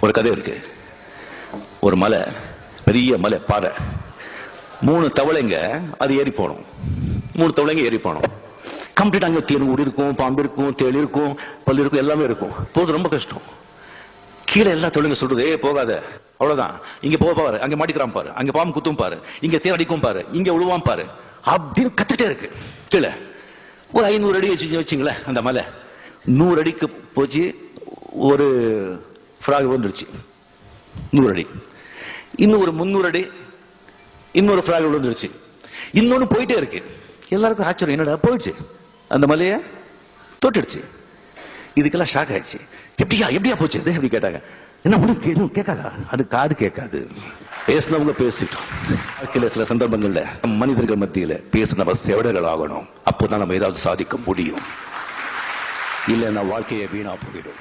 ஒரு கதை இருக்கு. ஒரு மலை, பெரிய மலை, பாறை, 3 தவளைங்க அது ஏறி போனோம். 3 தவளைங்க ஏறி போனோம். கம்ப்ளீட் அங்க தேன் ஊடி இருக்கும், பாம்பு இருக்கும், தேள் இருக்கும், பல்லு இருக்கும், எல்லாமே இருக்கும். போது ரொம்ப கஷ்டம். கீழே எல்லா தவளைங்க சொல்றது, போகாத, அவ்வளவுதான், இங்க பாரு, அங்க மாட்டிக்கிறான் பாரு, அங்க பாம்பு குத்தும் பாரு, இங்க தேன் அடிக்கும் பாரு, இங்க விழுவான் பாரு, அப்படின்னு கத்துட்டே இருக்கு. கீழே ஒரு 500 அடி வச்சுங்களேன். அந்த மலை 100 அடிக்கு போச்சு. ஒரு ஃப்ராக் விழுந்துருச்சு 100 அடி. இன்னும் ஒரு 300 அடி இன்னொரு ஃப்ராக் விழுந்துருச்சு. இன்னொன்னு போயிட்டே இருக்கு. எல்லாருக்கும் ஆச்சரியம், என்னடா போயிடுச்சு, அந்த மலைய தொட்டுடுச்சு. இதுக்கெல்லாம் ஷாக் ஆயிடுச்சு. எப்படியா போச்சு இது எப்படி கேட்டாங்க. என்ன உங்களுக்கு எதுவும் கேட்காதா? அது காது கேட்காது. பேசினவங்க பேசிட்டோம். வாழ்க்கையில சில சந்தர்ப்பங்கள்ல மனிதர்கள் மத்தியில பேச நம்ம செவடர்கள் ஆகணும். அப்போதான் நம்ம ஏதாவது சாதிக்க முடியும். இல்லைன்னா வாழ்க்கையை வீணா போயிடும்.